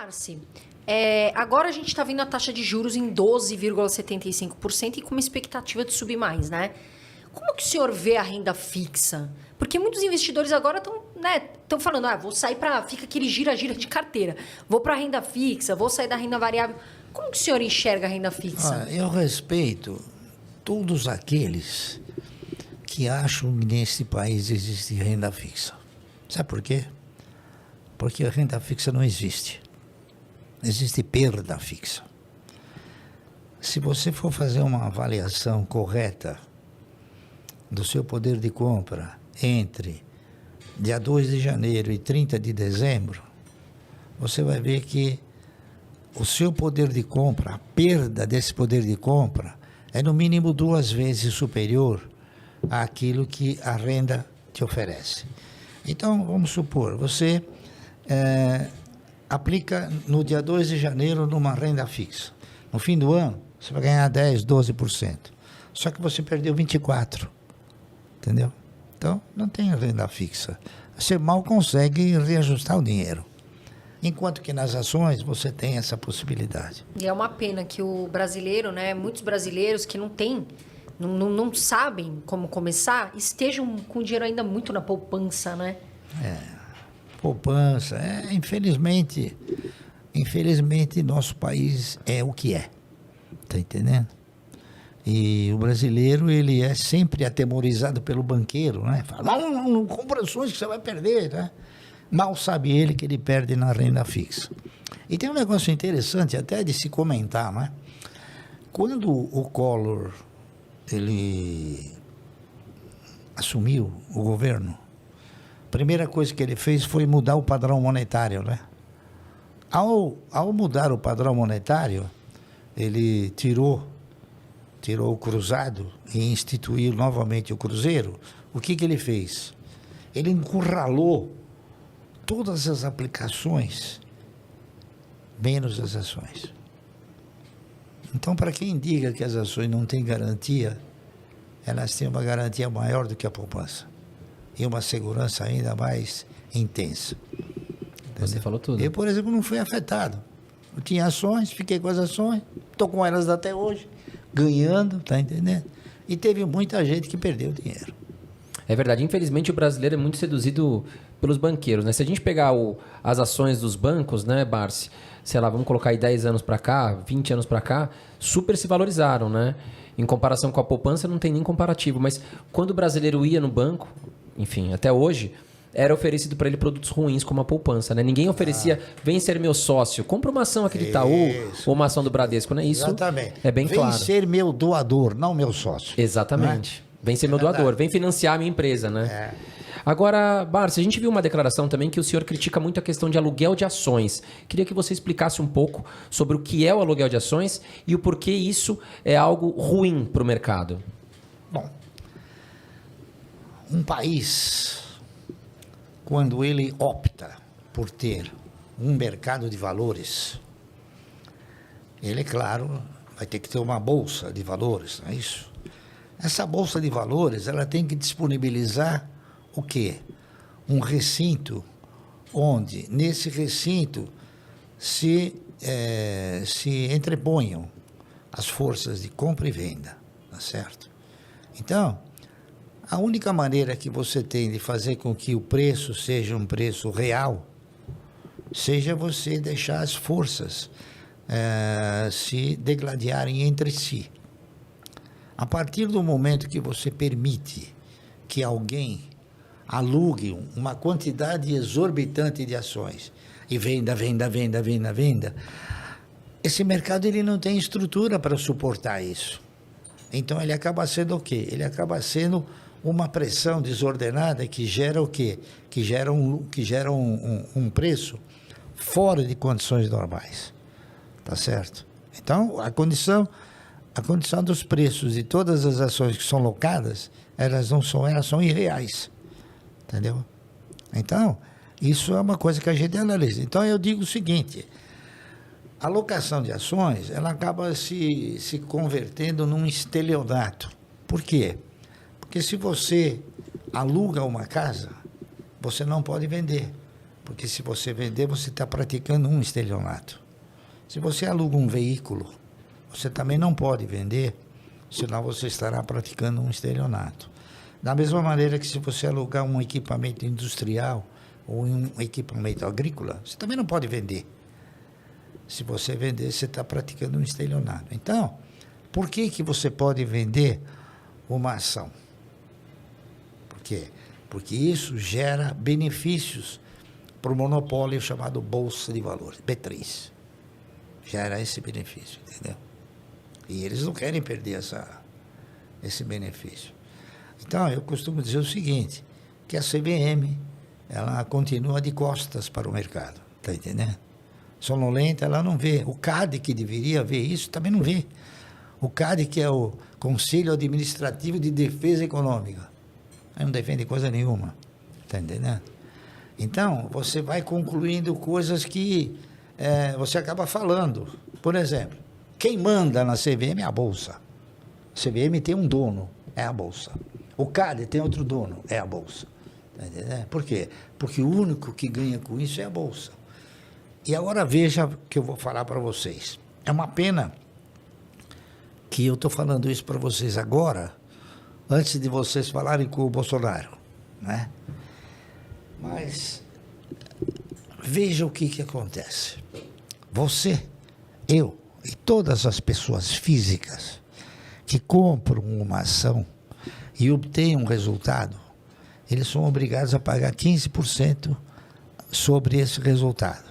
Barsi, agora a gente está vendo a taxa de juros em 12,75% e com uma expectativa de subir mais, né? Como que o senhor vê a renda fixa? Porque muitos investidores agora estão falando, vou sair fica aquele gira-gira de carteira. Vou para a renda fixa, vou sair da renda variável. Como que o senhor enxerga a renda fixa? Eu respeito todos aqueles que acham que nesse país existe renda fixa. Sabe por quê? Porque a renda fixa não existe. Existe perda fixa. Se você for fazer uma avaliação correta do seu poder de compra entre dia 2 de janeiro e 30 de dezembro, você vai ver que o seu poder de compra, a perda desse poder de compra, é no mínimo 2 vezes superior àquilo que a renda te oferece. Então, vamos supor, você aplica no dia 2 de janeiro numa renda fixa. No fim do ano, você vai ganhar 10%, 12%. Só que você perdeu 24%. Entendeu? Então, não tem renda fixa. Você mal consegue reajustar o dinheiro. Enquanto que nas ações você tem essa possibilidade. E é uma pena que o brasileiro, muitos brasileiros que não sabem como começar, estejam com o dinheiro ainda muito na poupança, né? Poupança. Infelizmente, nosso país é o que é. Tá entendendo? E o brasileiro, ele é sempre atemorizado pelo banqueiro, né? Fala, não compra ações que você vai perder, né? Mal sabe ele que ele perde na renda fixa. E tem um negócio interessante até de se comentar, né? Quando o Collor, ele assumiu o governo, a primeira coisa que ele fez foi mudar o padrão monetário, né? Ao mudar o padrão monetário, ele tirou o cruzado e instituiu novamente o cruzeiro. O que ele fez? Ele encurralou todas as aplicações, menos as ações. Então, para quem diga que as ações não têm garantia, elas têm uma garantia maior do que a poupança. E uma segurança ainda mais intensa. Você falou tudo. Eu, por exemplo, não fui afetado. Eu tinha ações, fiquei com as ações, estou com elas até hoje, ganhando, tá entendendo? E teve muita gente que perdeu dinheiro. É verdade. Infelizmente, o brasileiro é muito seduzido pelos banqueiros, né? Se a gente pegar as ações dos bancos, né, Barsi? Sei lá, vamos colocar aí 10 anos para cá, 20 anos para cá, super se valorizaram, né? Em comparação com a poupança, não tem nem comparativo. Mas quando o brasileiro ia no banco, enfim, até hoje, era oferecido para ele produtos ruins como a poupança, né? Ninguém oferecia, vem ser meu sócio, compra uma ação aqui do Itaú ou uma ação do Bradesco, né? Isso exatamente. É bem claro. Vem ser meu doador, não meu sócio. Exatamente. Vem ser meu doador, vem financiar a minha empresa, né? Agora, Barsi, a gente viu uma declaração também que o senhor critica muito a questão de aluguel de ações. Queria que você explicasse um pouco sobre o que é o aluguel de ações e o porquê isso é algo ruim para o mercado. Bom, um país, quando ele opta por ter um mercado de valores, ele, claro, vai ter que ter uma bolsa de valores, não é isso? Essa bolsa de valores, ela tem que disponibilizar o quê? Um recinto onde, nesse recinto, se entreponham as forças de compra e venda, tá certo? Então, a única maneira que você tem de fazer com que o preço seja um preço real, seja você deixar as forças se degladiarem entre si. A partir do momento que você permite que alguém alugue uma quantidade exorbitante de ações e venda, esse mercado ele não tem estrutura para suportar isso. Então ele acaba sendo o quê? Ele acaba sendo uma pressão desordenada que gera o quê? Que gera um preço fora de condições normais. Tá certo? Então, a condição dos preços de todas as ações que são locadas, elas são irreais. Entendeu? Então, isso é uma coisa que a gente analisa. Então, eu digo o seguinte: a locação de ações, ela acaba se convertendo num estelionato. Por quê? Porque se você aluga uma casa, você não pode vender. Porque se você vender, você está praticando um estelionato. Se você aluga um veículo, você também não pode vender, senão você estará praticando um estelionato. Da mesma maneira que se você alugar um equipamento industrial ou um equipamento agrícola, você também não pode vender. Se você vender, você está praticando um estelionato. Então, por que você pode vender uma ação? Por quê? Porque isso gera benefícios para o monopólio chamado Bolsa de Valores, B3. Gera esse benefício, entendeu? E eles não querem perder esse benefício. Então, eu costumo dizer o seguinte, que a CVM, ela continua de costas para o mercado, tá entendendo? Sonolenta, ela não vê. O CAD, que deveria ver isso, também não vê. O CAD, que é o Conselho Administrativo de Defesa Econômica, aí não defende coisa nenhuma, tá entendendo? Então, você vai concluindo coisas que você acaba falando. Por exemplo, quem manda na CVM é a Bolsa. A CVM tem um dono, é a Bolsa. O CAD tem outro dono, é a Bolsa. Tá entendendo? Por quê? Porque o único que ganha com isso é a Bolsa. E agora veja o que eu vou falar para vocês. É uma pena que eu estou falando isso para vocês agora, antes de vocês falarem com o Bolsonaro, né? Mas veja o que acontece. Você, eu e todas as pessoas físicas que compram uma ação e obtêm um resultado, eles são obrigados a pagar 15% sobre esse resultado.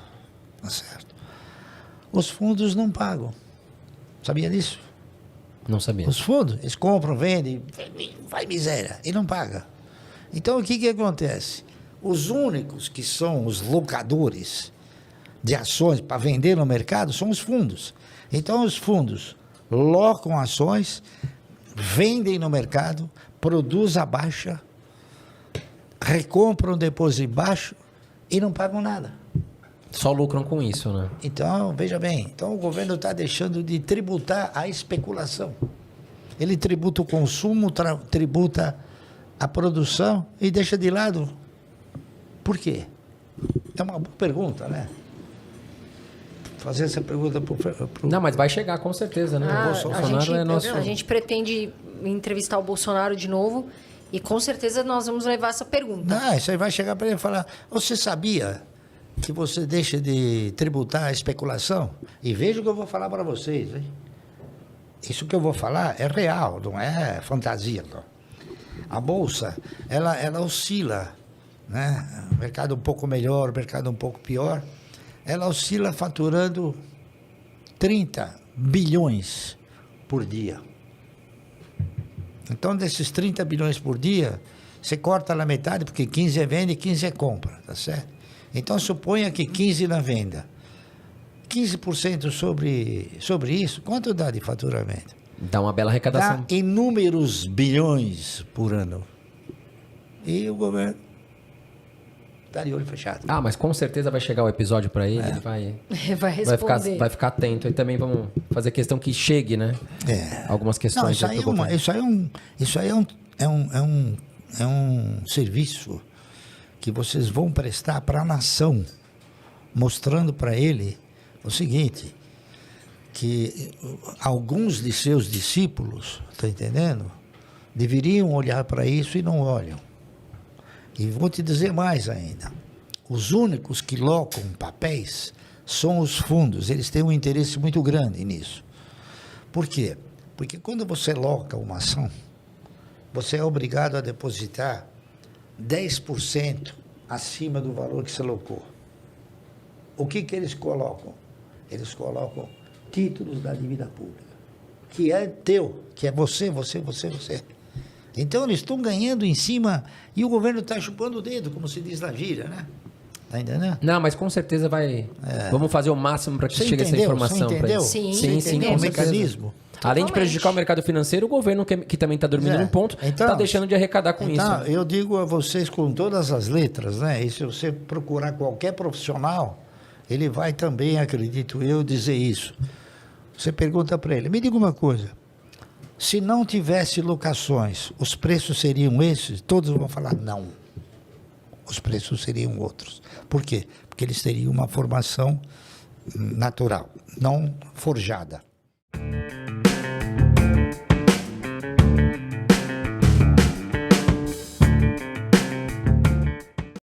Tá certo? Os fundos não pagam. Sabia disso? Não sabia. Os fundos, eles compram, vendem, vai miséria, e não paga. Então, o que acontece? Os únicos que são os locadores de ações para vender no mercado são os fundos. Então, os fundos locam ações, vendem no mercado, produzem a baixa, recompram depois de baixo e não pagam nada. Só lucram com isso, né? Então, veja bem, então o governo está deixando de tributar a especulação. Ele tributa o consumo, tributa a produção e deixa de lado. Por quê? É uma boa pergunta, né? Fazer essa pergunta para Não, mas vai chegar com certeza, né? O Bolsonaro é nosso... A gente pretende entrevistar o Bolsonaro de novo e com certeza nós vamos levar essa pergunta. Não, isso aí vai chegar para ele e falar, você sabia que você deixa de tributar a especulação? E veja o que eu vou falar para vocês, hein? Isso que eu vou falar é real, não é fantasia, não. A Bolsa, ela oscila, né? O mercado um pouco melhor, o mercado um pouco pior. Ela oscila faturando 30 bilhões por dia. Então, desses 30 bilhões por dia, você corta na metade, porque 15 é venda e 15 é compra, tá certo? Então, suponha que 15 na venda. 15% sobre isso, quanto dá de faturamento? Dá uma bela arrecadação. Dá inúmeros bilhões por ano. E o governo está de olho fechado. Ah, mas com certeza vai chegar o episódio para ele, ele Vai responder. vai ficar atento. E também vamos fazer questão que chegue, né? Algumas questões. Não, isso aí é um serviço que vocês vão prestar para a nação, mostrando para ele o seguinte, que alguns de seus discípulos, está entendendo? Deveriam olhar para isso e não olham. E vou te dizer mais ainda. Os únicos que locam papéis são os fundos. Eles têm um interesse muito grande nisso. Por quê? Porque quando você loca uma ação, você é obrigado a depositar 10% acima do valor que você locou. O que eles colocam? Eles colocam títulos da dívida pública, que é teu, que é você. Então, eles estão ganhando em cima e o governo está chupando o dedo, como se diz na gíria, né? Tá entendendo? Não, mas com certeza vai... Vamos fazer o máximo para que chegue essa informação para ele. Sim, com o mecanismo. Além de prejudicar o mercado financeiro, o governo, que também está dormindo num ponto, está deixando de arrecadar com isso. Então, eu digo a vocês com todas as letras, né? E se você procurar qualquer profissional, ele vai também, acredito eu, dizer isso. Você pergunta para ele, me diga uma coisa, se não tivesse locações, os preços seriam esses? Todos vão falar não. os preços seriam outros. Por quê? Porque eles teriam uma formação natural, não forjada.